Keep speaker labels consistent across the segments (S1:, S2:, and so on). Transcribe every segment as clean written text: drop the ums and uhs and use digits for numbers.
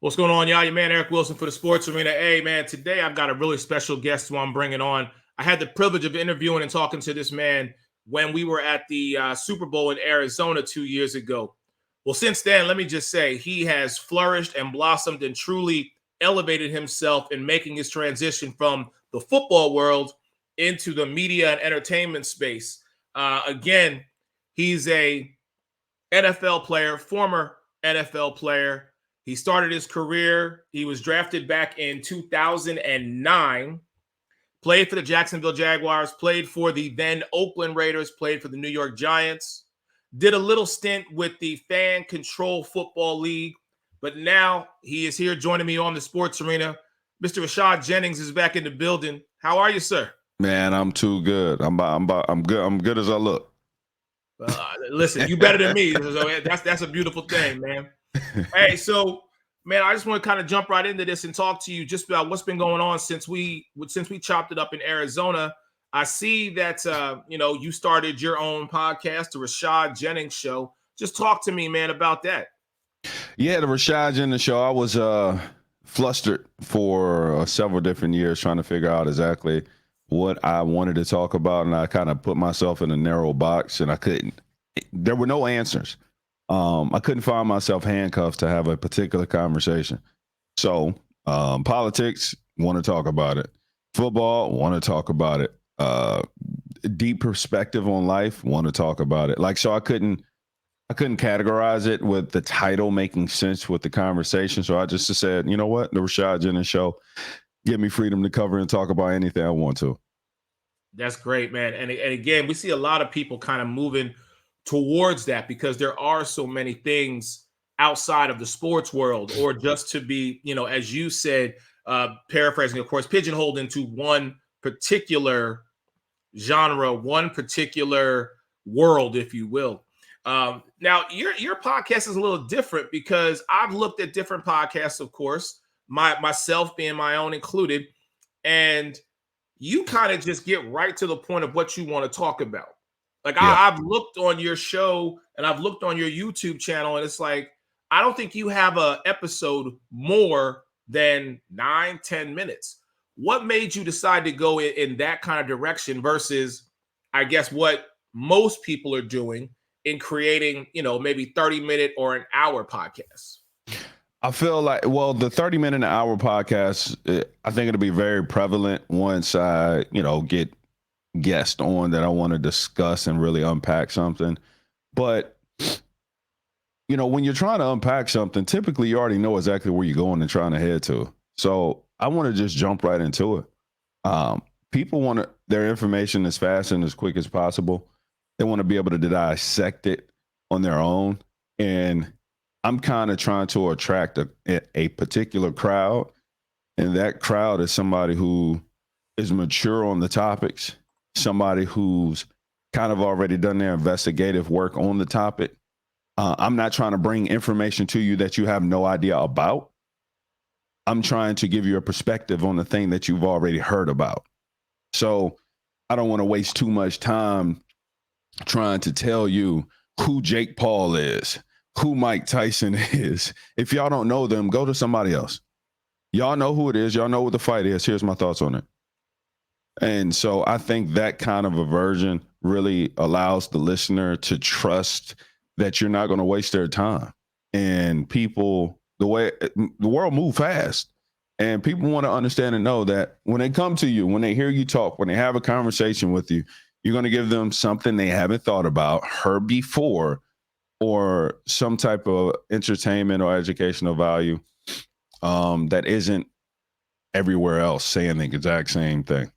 S1: What's going on, y'all? Your man Eric Wilson for the Sports Arena. Hey, man, today I've got a really special guest who I'm bringing on. I had the privilege of interviewing and talking to this man when we were at the Super Bowl in Arizona 2 years ago. Well, since then, let me just say he has flourished and blossomed and truly elevated himself in making his transition from the football world into the media and entertainment space. Again, he's a NFL player, former NFL player. He started his career. He was drafted back in 2009, played for the Jacksonville Jaguars, played for the then Oakland Raiders, played for the New York Giants, did a little stint with the Fan Control Football League, but now he is here joining me on the Sports Arena. Mr. Rashad Jennings is back in the building. How are you, sir?
S2: Man, I'm too good. I'm good. I'm good as I look.
S1: Listen, you better than me. So that's a beautiful thing, man. Hey, so man, I just want to kind of jump right into this and talk to you just about what's been going on since we chopped it up in Arizona. I see that you started your own podcast, the Rashad Jennings Show. Just talk to me, man, about that.
S2: Yeah, the Rashad Jennings Show. I was flustered for several different years trying to figure out exactly what I wanted to talk about, and I kind of put myself in a narrow box, and I couldn't. There were no answers. I couldn't find myself handcuffed to have a particular conversation. So politics, want to talk about it. Football, want to talk about it. Deep perspective on life, want to talk about it. So I couldn't categorize it with the title making sense with the conversation. So I just said, you know what, the Rashad Jennings Show, give me freedom to cover and talk about anything I want to.
S1: That's great, man. And again, we see a lot of people kind of moving towards that because there are so many things outside of the sports world, or just to be, as you said, paraphrasing, of course, pigeonholed into one particular genre, one particular world, if you will. Now, your podcast is a little different because I've looked at different podcasts, of course, myself being my own included, and you kind of just get right to the point of what you want to talk about. I've looked on your show and I've looked on your YouTube channel, and it's like, I don't think you have an episode more than 9-10 minutes. What made you decide to go in that kind of direction versus, I guess, what most people are doing in creating, maybe 30-minute or an hour podcasts?
S2: I feel like, the 30-minute an hour podcast, I think it'll be very prevalent once I, get guest on that I want to discuss and really unpack something. But when you're trying to unpack something, typically you already know exactly where you're going and trying to head to. So I want to just jump right into it. People want their information as fast and as quick as possible. They want to be able to dissect it on their own. And I'm kind of trying to attract a particular crowd. And that crowd is somebody who is mature on the topics, somebody who's kind of already done their investigative work on the topic. I'm not trying to bring information to you that you have no idea about. I'm trying to give you a perspective on the thing that you've already heard about. So I don't want to waste too much time trying to tell you who Jake Paul is, who Mike Tyson is. If y'all don't know them, go to somebody else. Y'all know who it is. Y'all know what the fight is. Here's my thoughts on it. And so I think that kind of a version really allows the listener to trust that you're not going to waste their time. And people, the world moves fast, and people want to understand and know that when they come to you, when they hear you talk, when they have a conversation with you, you're going to give them something they haven't thought about, heard before, or some type of entertainment or educational value that isn't everywhere else saying the exact same thing.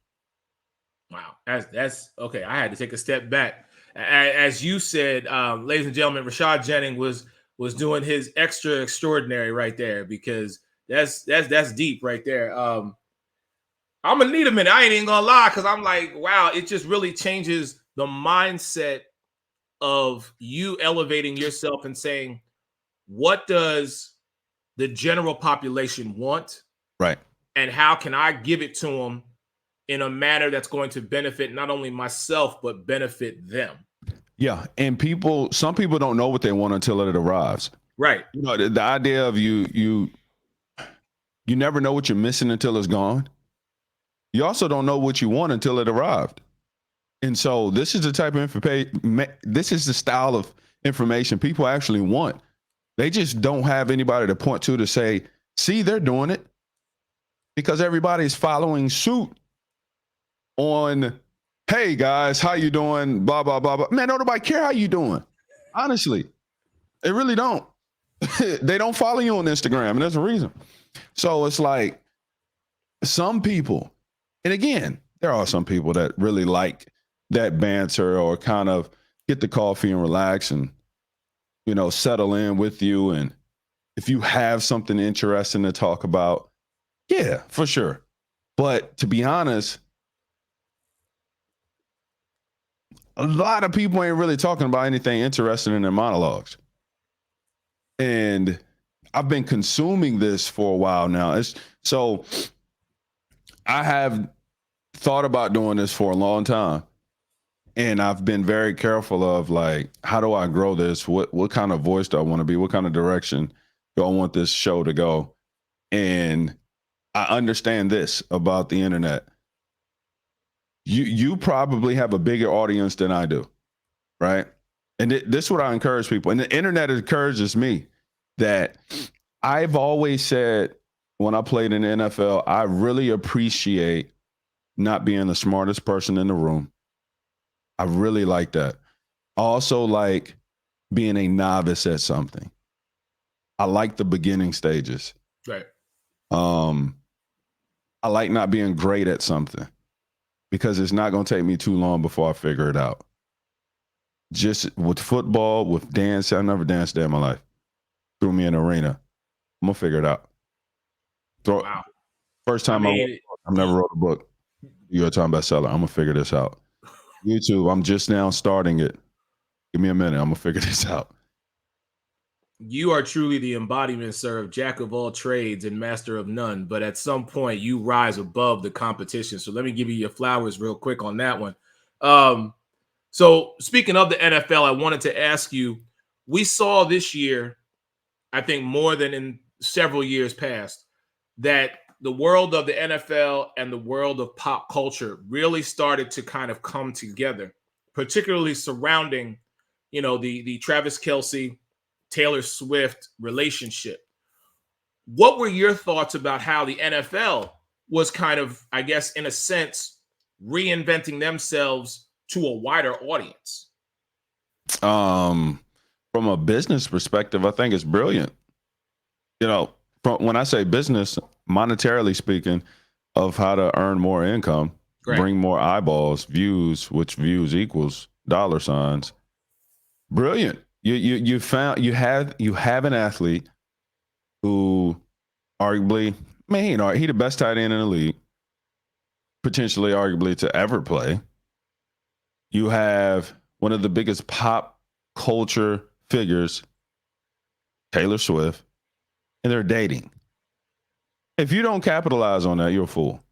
S1: Wow, that's okay. I had to take a step back. As you said, ladies and gentlemen, Rashad Jennings was doing his extra extraordinary right there, because that's deep right there. I'm gonna need a minute. I ain't even gonna lie, because I'm like, wow, it just really changes the mindset of you elevating yourself and saying, what does the general population want?
S2: Right.
S1: And how can I give it to them in a manner that's going to benefit not only myself, but benefit them?
S2: Yeah. And some people don't know what they want until it arrives.
S1: Right.
S2: The idea of you You never know what you're missing until it's gone. You also don't know what you want until it arrived. And so this is the type of information, this is the style of information people actually want. They just don't have anybody to point to say, see, they're doing it, because everybody's following suit on, hey guys, how you doing? Blah, blah, blah, blah. Man, don't nobody care how you doing. Honestly, they really don't. They don't follow you on Instagram, and there's a reason. So it's like some people, and again, there are some people that really like that banter or kind of get the coffee and relax and, you know, settle in with you. And if you have something interesting to talk about, yeah, for sure. But to be honest, a lot of people ain't really talking about anything interesting in their monologues. And I've been consuming this for a while now. So I have thought about doing this for a long time. And I've been very careful of, like, how do I grow this? What kind of voice do I want to be? What kind of direction do I want this show to go? And I understand this about the internet. You probably have a bigger audience than I do, right? And this is what I encourage people. And the internet encourages me, that I've always said when I played in the NFL, I really appreciate not being the smartest person in the room. I really like that. I also like being a novice at something. I like the beginning stages.
S1: Right.
S2: I like not being great at something, because it's not going to take me too long before I figure it out. Just with football, with dance, I never danced a day in my life. Threw me in an arena, I'm going to figure it out.
S1: Wow.
S2: First time I never wrote a book. You're a time bestseller. I'm going to figure this out. YouTube, I'm just now starting it. Give me a minute. I'm going to figure this out.
S1: You are truly the embodiment, sir, of jack of all trades and master of none. But at some point, you rise above the competition. So let me give you your flowers real quick on that one. So speaking of the NFL, I wanted to ask you, we saw this year, I think more than in several years past, that the world of the NFL and the world of pop culture really started to kind of come together, particularly surrounding, you know, the Travis Kelce, Taylor Swift relationship. What were your thoughts about how the NFL was kind of, I guess, in a sense, reinventing themselves to a wider audience?
S2: From a business perspective, I think it's brilliant. You know, when I say business, monetarily speaking, of how to earn more income, bring more eyeballs, views, which views equals dollar signs. Brilliant. You have an athlete who arguably, man, he the best tight end in the league, potentially arguably to ever play. You have one of the biggest pop culture figures, Taylor Swift, and they're dating. If you don't capitalize on that, you're a fool.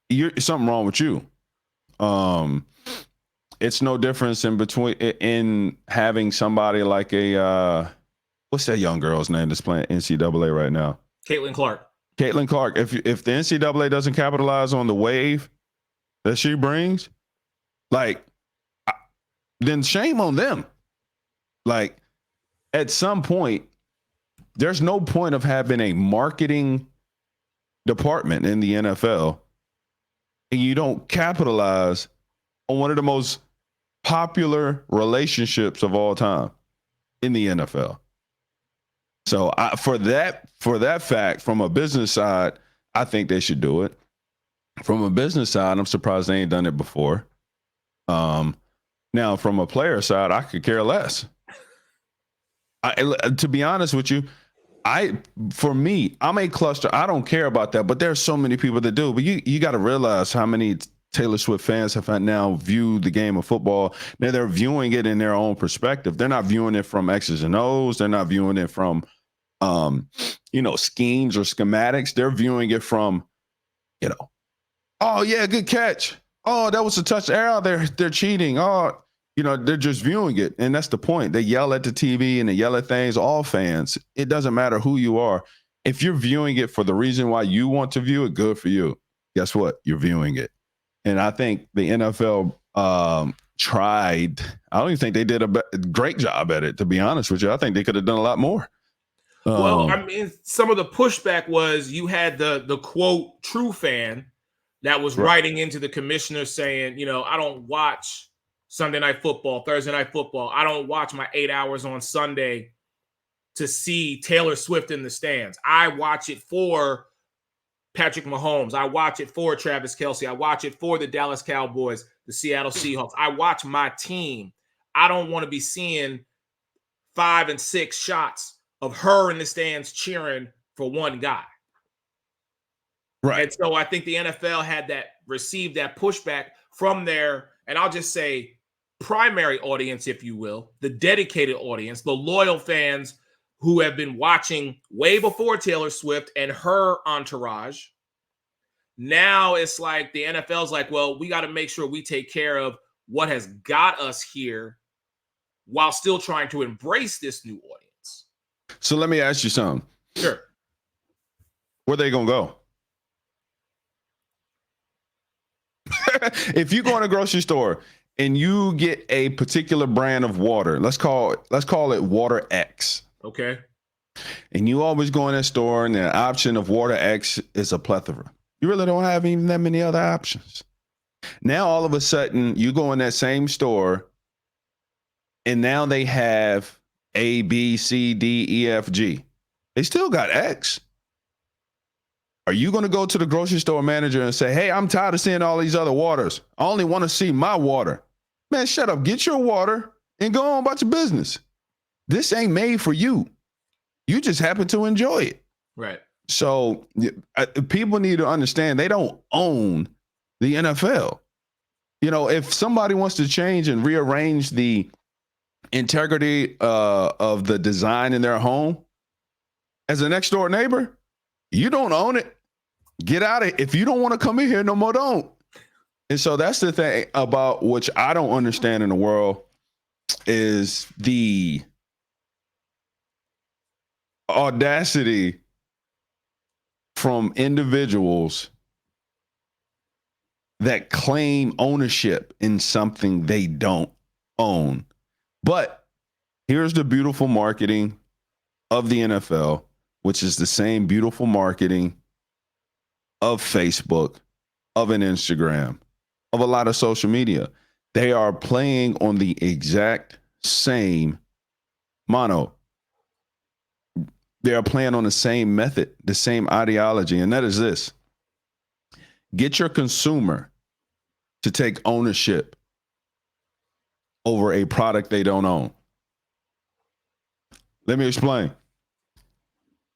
S2: You're something wrong with you. It's no difference in having somebody like a what's that young girl's name that's playing NCAA right now?
S1: Caitlin Clark.
S2: Caitlin Clark. If the NCAA doesn't capitalize on the wave that she brings, like, then shame on them. Like, at some point, there's no point of having a marketing department in the NFL and you don't capitalize on one of the most popular relationships of all time in the NFL. So for that fact, from a business side, I think they should do it. From a business side, I'm surprised they ain't done it before. Now, from a player side, I could care less. To be honest with you, for me, I'm a cluster. I don't care about that, but there's so many people that do. But you got to realize how many Taylor Swift fans have now viewed the game of football. Now they're viewing it in their own perspective. They're not viewing it from X's and O's. They're not viewing it from, schemes or schematics. They're viewing it from, oh yeah, good catch. Oh, that was a touch. They're cheating. Oh, they're just viewing it. And that's the point. They yell at the TV and they yell at things. All fans, it doesn't matter who you are. If you're viewing it for the reason why you want to view it, good for you. Guess what? You're viewing it. And I think the NFL tried. I don't even think they did a great job at it, to be honest with you. I think they could have done a lot more.
S1: Well, I mean, some of the pushback was you had the quote true fan that was writing into the commissioner saying, I don't watch Sunday Night Football, Thursday Night Football. I don't watch my 8 hours on Sunday to see Taylor Swift in the stands. I watch it for Patrick Mahomes. I watch it for Travis Kelce. I watch it for the Dallas Cowboys, the Seattle Seahawks. I watch my team. I don't want to be seeing 5 and 6 shots of her in the stands cheering for one guy.
S2: Right.
S1: And so I think the NFL had received that pushback from their, and I'll just say primary audience, if you will, the dedicated audience, the loyal fans who have been watching way before Taylor Swift and her entourage. Now it's like the NFL's like, well, we got to make sure we take care of what has got us here while still trying to embrace this new audience.
S2: So let me ask you something.
S1: Sure.
S2: Where they going to go? If you go in a grocery store and you get a particular brand of water, let's call it Water X.
S1: Okay.
S2: And you always go in that store and the option of Water X is a plethora. You really don't have even that many other options. Now, all of a sudden, you go in that same store and now they have A, B, C, D, E, F, G. They still got X. Are you going to go to the grocery store manager and say, hey, I'm tired of seeing all these other waters. I only want to see my water. Man, shut up. Get your water and go on about your business. This ain't made for you. You just happen to enjoy it.
S1: Right.
S2: So people need to understand they don't own the NFL. If somebody wants to change and rearrange the integrity of the design in their home, as a next door neighbor, you don't own it. Get out of it. If you don't want to come in here no more, don't. And so that's the thing about which I don't understand in the world is the audacity from individuals that claim ownership in something they don't own. But here's the beautiful marketing of the NFL, which is the same beautiful marketing of Facebook, of an Instagram, of a lot of social media. They are playing on the exact same mono. They are playing on the same method, the same ideology, and that is this. Get your consumer to take ownership over a product they don't own. Let me explain.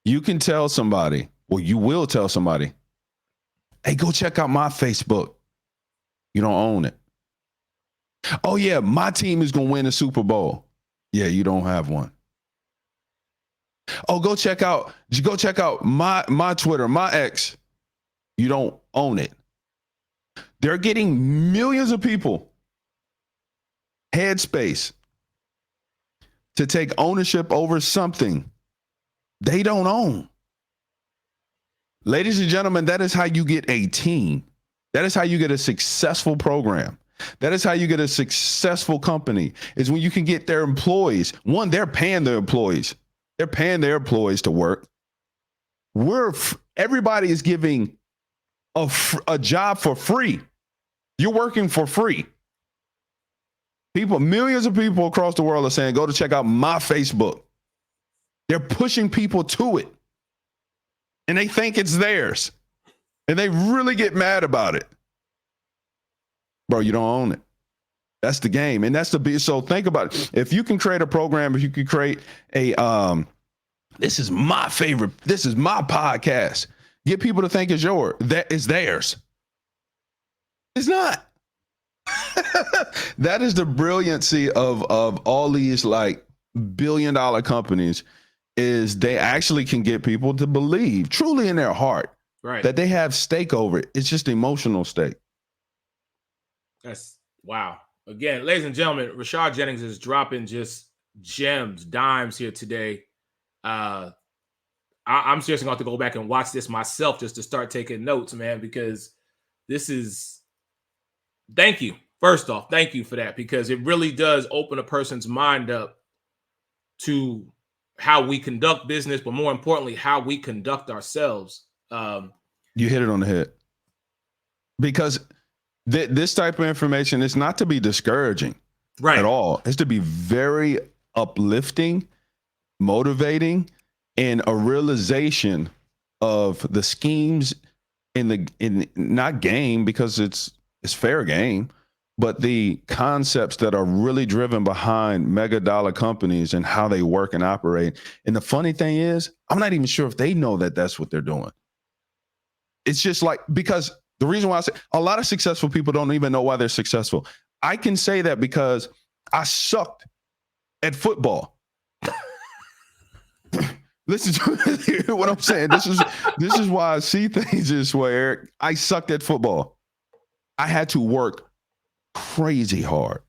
S2: You can tell somebody, or you will tell somebody, hey, go check out my Facebook. You don't own it. Oh, yeah, my team is going to win the Super Bowl. Yeah, you don't have one. Oh, go check out my Twitter, my X. You don't own it. They're getting millions of people headspace to take ownership over something they don't own. Ladies and gentlemen, that is how you get a team. That is how you get a successful program. That is how you get a successful company, is when you can get their employees. One, they're paying their employees. They're paying their employees to work. Everybody is giving a job for free. You're working for free. Millions of people across the world are saying, go to check out my Facebook. They're pushing people to it. And they think it's theirs. And they really get mad about it. Bro, you don't own it. That's the game. And that's so think about it. If you can create a program, if you can create this is my favorite, this is my podcast. Get people to think it's yours, that is theirs. It's not. That is the brilliancy of all these like billion-dollar companies, is they actually can get people to believe truly in their heart that they have stake over it. It's just emotional stake.
S1: That's wow. Again, ladies and gentlemen, Rashad Jennings is dropping just gems, dimes here today. I I'm seriously going to have to go back and watch this myself just to start taking notes, man, because this is, thank you. First off, thank you for that, because it really does open a person's mind up to how we conduct business, but more importantly, how we conduct ourselves.
S2: You hit it on the head. Because this type of information is not to be discouraging at all. It's to be very uplifting, motivating, and a realization of the schemes in not game, because it's fair game, but the concepts that are really driven behind mega dollar companies and how they work and operate. And the funny thing is, I'm not even sure if they know that that's what they're doing. It's just like, because the reason why I say a lot of successful people don't even know why they're successful. I can say that because I sucked at football. Listen to what I'm saying. This is why I see things this way, Eric. I sucked at football. I had to work crazy hard.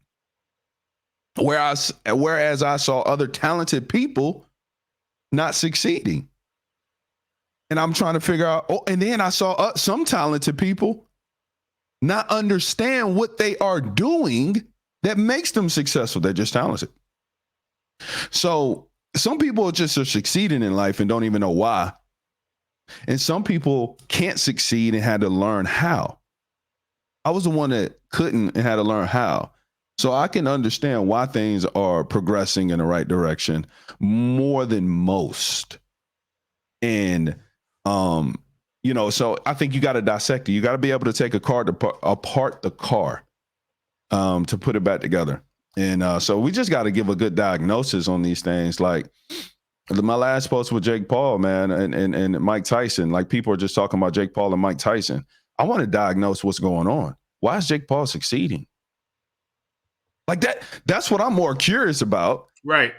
S2: Whereas I saw other talented people not succeeding. And I'm trying to figure out, and then I saw some talented people not understand what they are doing that makes them successful. They're just talented. So some people just are succeeding in life and don't even know why. And some people can't succeed and had to learn how. I was the one that couldn't and had to learn how. So I can understand why things are progressing in the right direction more than most. And so I think you got to dissect it. You got to be able to take a car apart the car to put it back together. And so we just got to give a good diagnosis on these things. Like my last post with Jake Paul, man, and Mike Tyson, like people are just talking about Jake Paul and Mike Tyson. I want to diagnose what's going on. Why is Jake Paul succeeding? Like that's what I'm more curious about.
S1: Right.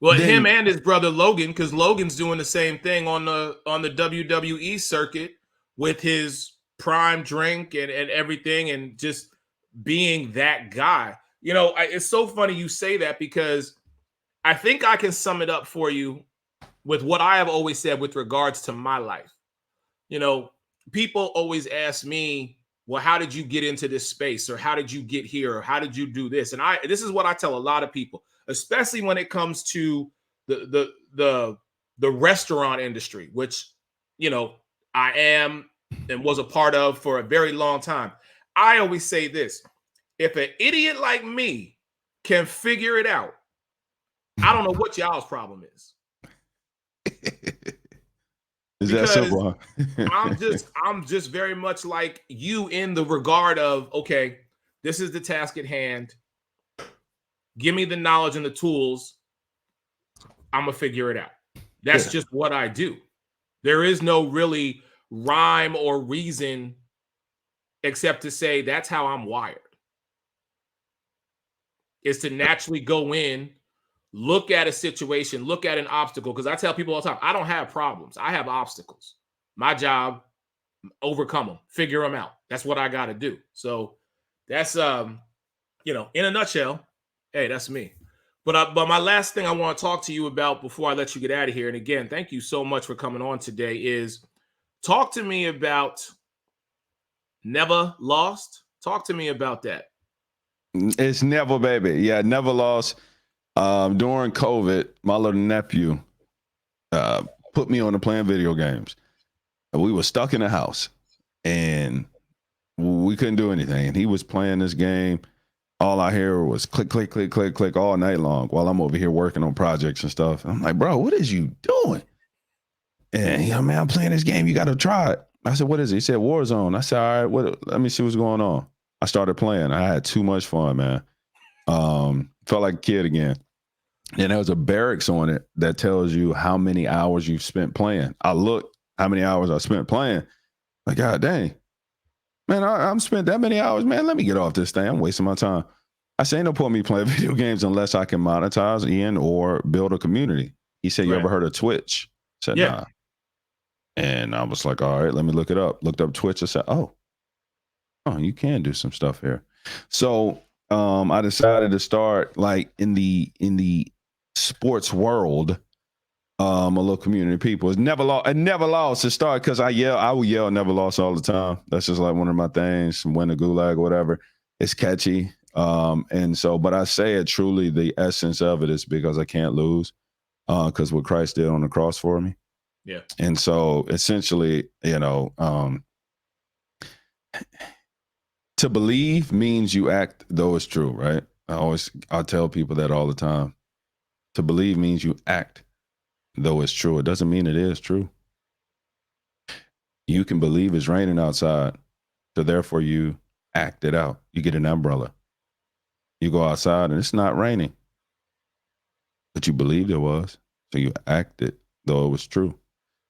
S1: Well, him and his brother Logan, because Logan's doing the same thing on the WWE circuit with his prime drink and everything, and just being that guy. You know, it's so funny you say that, because I think I can sum it up for you with what I have always said with regards to my life. You know, people always ask me, well, how did you get into this space? Or how did you get here? Or how did you do this? And this is what I tell a lot of people, especially when it comes to the restaurant industry, which, you know, I am and was a part of for a very long time. I always say this: if an idiot like me can figure it out, I don't know what y'all's problem is.
S2: Is that simple?
S1: I'm just very much like you in the regard of, okay, this is the task at hand. Give me the knowledge and the tools. I'm gonna figure it out. That's just what I do. There is no really rhyme or reason except to say that's how I'm wired. Is to naturally go in, look at a situation, look at an obstacle. Because I tell people all the time, I don't have problems. I have obstacles. My job, overcome them, figure them out. That's what I got to do. So that's, in a nutshell, hey, that's me. But my last thing I want to talk to you about before I let you get out of here, and again, thank you so much for coming on today, is talk to me about Never Lost. Talk to me about that.
S2: It's Never, baby. Yeah, Never Lost. During COVID, my little nephew put me on to playing video games. We were stuck in the house and we couldn't do anything. And he was playing this game. All I hear was click, click, click, click, click all night long while I'm over here working on projects and stuff. And I'm like, bro, what is you doing? And man, I'm playing this game. You got to try it. I said, what is it? He said, Warzone. I said, all right, let me see what's going on. I started playing. I had too much fun, man. Felt like a kid again. And there was a barracks on it that tells you how many hours you've spent playing. I looked how many hours I spent playing. Like, God dang. Man, I'm spent that many hours, man. Let me get off this thing. I'm wasting my time. I say, ain't no point me playing video games unless I can monetize in or build a community. He said, you ever heard of Twitch? I said, nah. And I was like, all right, let me look it up. Looked up Twitch. I said, oh, you can do some stuff here. So I decided to start like in the sports world. A little community of people. It's never lost. I never lost. It started because I would yell never lost all the time. That's just like one of my things. Win the gulag or whatever. It's catchy. And so, but I say it truly, the essence of it is because I can't lose. Because what Christ did on the cross for me.
S1: Yeah.
S2: And so essentially, to believe means you act though it's true, right? I tell people that all the time. To believe means you act though it's true. It doesn't mean it is true. You can believe it's raining outside, so therefore you act it out. You get an umbrella. You go outside and it's not raining, but you believed it was, so you acted though it was true.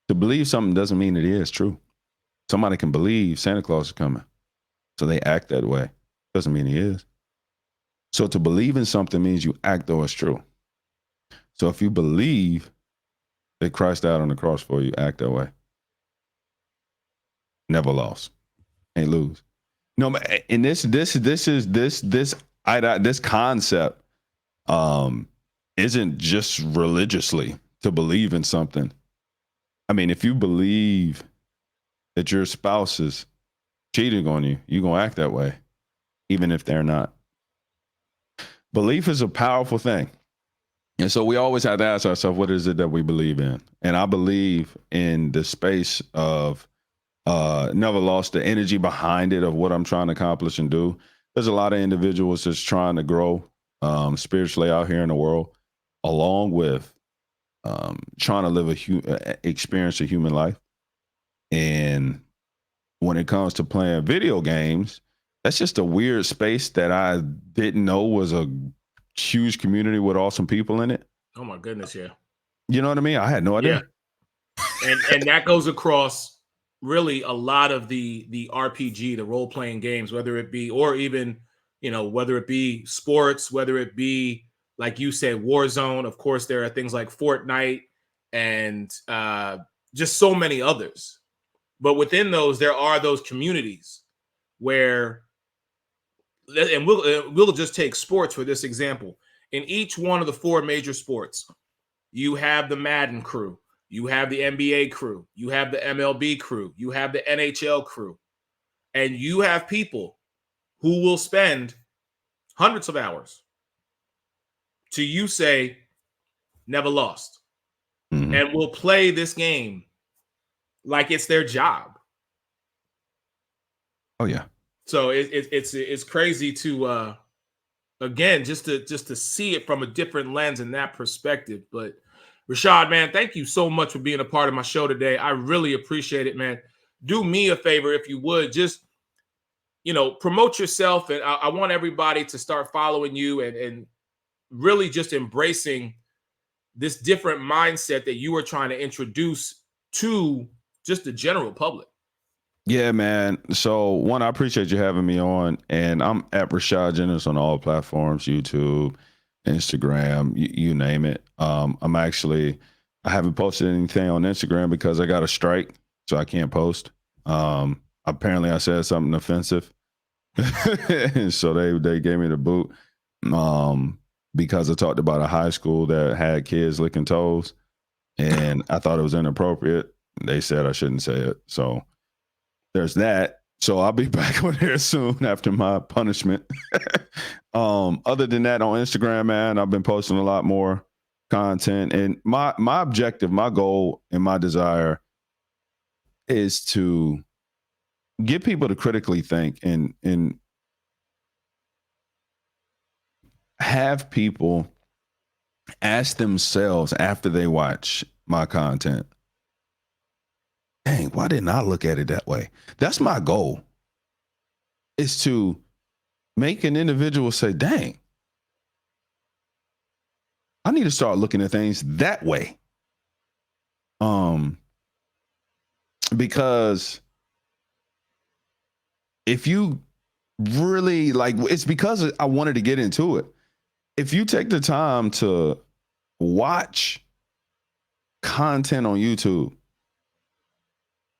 S2: To believe something doesn't mean it is true. Somebody can believe Santa Claus is coming, so they act that way. Doesn't mean he is. So to believe in something means you act though it's true. So if you believe that Christ died on the cross for you, act that way. Never lost. Ain't lose. No, and this concept isn't just religiously to believe in something. I mean, if you believe that your spouse is cheating on you, you're gonna act that way, even if they're not. Belief is a powerful thing. And so we always have to ask ourselves, what is it that we believe in? And I believe in the space of never lost the energy behind it of what I'm trying to accomplish and do. There's a lot of individuals just trying to grow spiritually out here in the world, along with trying to live experience a human life. And when it comes to playing video games, that's just a weird space that I didn't know was a huge community with awesome people in it.
S1: Oh my goodness, yeah.
S2: You know what I mean? I had no idea.
S1: Yeah. And that goes across really a lot of the RPG, the role playing games, whether it be, or even, whether it be sports, whether it be, like you said, Warzone. Of course, there are things like Fortnite and just so many others. But within those, there are those communities where, and we'll just take sports for this example. In each one of the 4 major sports, you have the Madden crew, you have the NBA crew, you have the MLB crew, you have the NHL crew, and you have people who will spend hundreds of hours to you say, never lost, and will play this game like it's their job.
S2: Oh yeah.
S1: So it's crazy to again just to see it from a different lens and that perspective. But Rashad, man, thank you so much for being a part of my show today. I really appreciate it, man. Do me a favor if you would, just promote yourself, and I want everybody to start following you and really just embracing this different mindset that you are trying to introduce to just the general public.
S2: Yeah, man. So one, I appreciate you having me on, and I'm at Rashad Jennings on all platforms, YouTube, Instagram, you name it. I haven't posted anything on Instagram because I got a strike, so I can't post. Apparently I said something offensive. So they gave me the boot. Because I talked about a high school that had kids licking toes, and I thought it was inappropriate. They said I shouldn't say it. So there's that. So I'll be back on here soon after my punishment. Other than that, on Instagram, man, I've been posting a lot more content. And my objective, my goal, and my desire is to get people to critically think and have people ask themselves after they watch my content, dang, why didn't I look at it that way? That's my goal, is to make an individual say, dang, I need to start looking at things that way. Because if you really it's because I wanted to get into it. If you take the time to watch content on YouTube,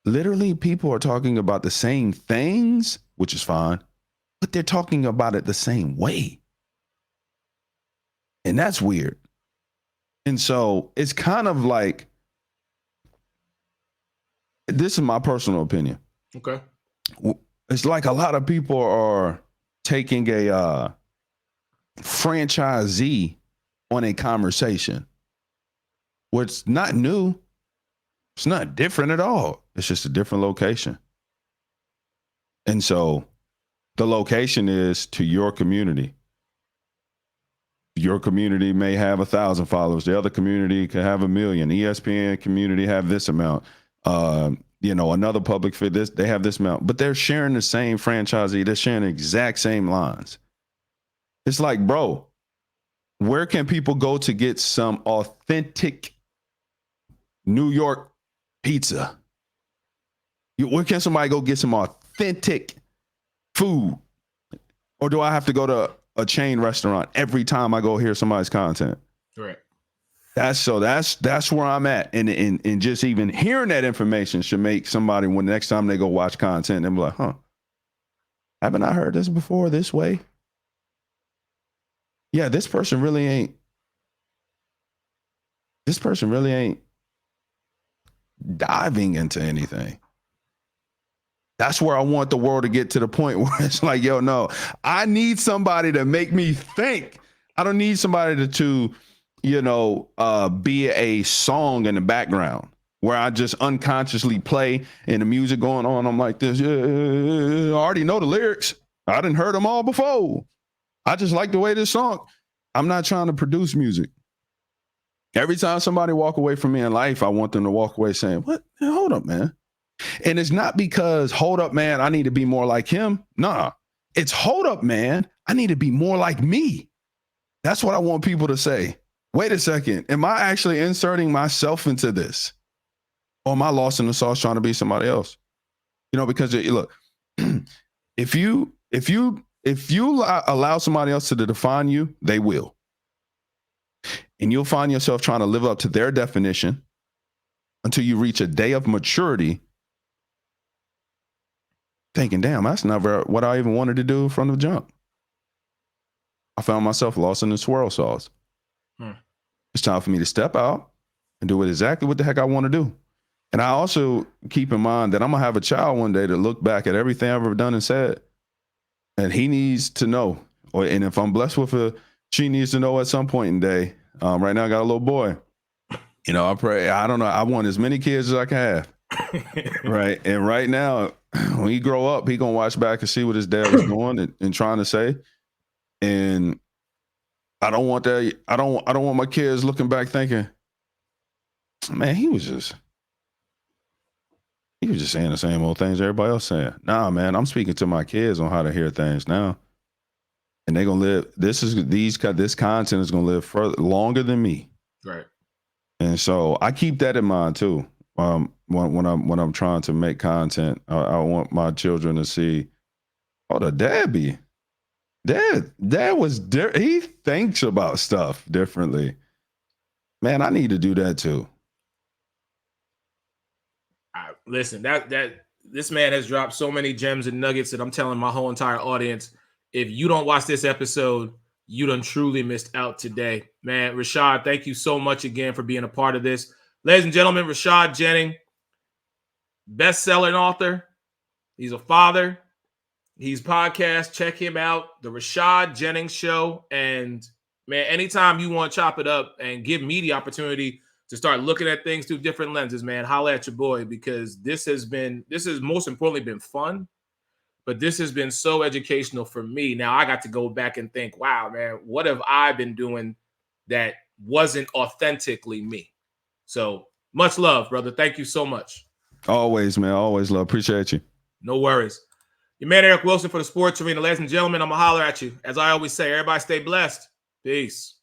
S2: literally people are talking about the same things, which is fine, but they're talking about it the same way. And that's weird. And so it's kind of like, this is my personal opinion.
S1: Okay.
S2: It's like a lot of people are taking a franchisee on a conversation, which not new. It's not different at all. It's just a different location. And so the location is to your community. Your community may have 1,000 followers. The other community could have 1 million. ESPN community have this amount. Another public fit, this, they have this amount, but they're sharing the same franchisee. They're sharing the exact same lines. It's like, bro, where can people go to get some authentic New York pizza? Where can somebody go get some authentic food? Or do I have to go to a chain restaurant every time I go hear somebody's content?
S1: Right.
S2: That's where I'm at. And just even hearing that information should make somebody, when next time they go watch content, they'll be like, huh, haven't I heard this before this way? Yeah, this person really ain't diving into anything. That's where I want the world to get to the point where it's like, yo, no, I need somebody to make me think. I don't need somebody to be a song in the background where I just unconsciously play and the music going on. I'm like this. Yeah, I already know the lyrics. I didn't heard them all before. I just like the way this song. I'm not trying to produce music. Every time somebody walk away from me in life, I want them to walk away saying, what? Hold up, man. And it's not because, hold up, man, I need to be more like him. Nah, it's hold up, man, I need to be more like me. That's what I want people to say. Wait a second. Am I actually inserting myself into this? Or am I lost in the sauce trying to be somebody else? Because look, if you allow somebody else to define you, they will. And you'll find yourself trying to live up to their definition until you reach a day of maturity, thinking, damn, that's never what I even wanted to do from the jump. I found myself lost in the swirl sauce. It's time for me to step out and do exactly what the heck I want to do. And I also keep in mind that I'm going to have a child one day to look back at everything I've ever done and said. And he needs to know, and if I'm blessed with she needs to know at some point in the day. Right now I got a little boy. I pray, I don't know, I want as many kids as I can have. Right. And right now, when he grow up, he going to watch back and see what his dad was doing and trying to say. And I don't want that. I don't want my kids looking back thinking, man, he was just saying the same old things everybody else saying. Nah, man, I'm speaking to my kids on how to hear things now. And they're going to live. This content is going to live further, longer than me.
S1: Right. And
S2: so I keep that in mind too. When I'm trying to make content, I want my children to see, oh, the dad was he thinks about stuff differently. Man, I need to do that too.
S1: Listen, that this man has dropped so many gems and nuggets that I'm telling my whole entire audience, if you don't watch this episode, you done truly missed out today. Man, Rashad, thank you so much again for being a part of this. Ladies and gentlemen, Rashad Jennings, best-selling author. He's a father. He's podcast. Check him out, The Rashad Jennings Show. And, man, anytime you want to chop it up and give me the opportunity to start looking at things through different lenses, man, holla at your boy, because this has most importantly been fun, but this has been so educational for me. Now I got to go back and think, wow, man, what have I been doing that wasn't authentically me? So much love, brother. Thank you so much.
S2: Always, man. Always love. Appreciate you.
S1: No worries. Your man, Eric Wilson, for the Sports Arena. Ladies and gentlemen, I'm going to holler at you. As I always say, everybody stay blessed. Peace.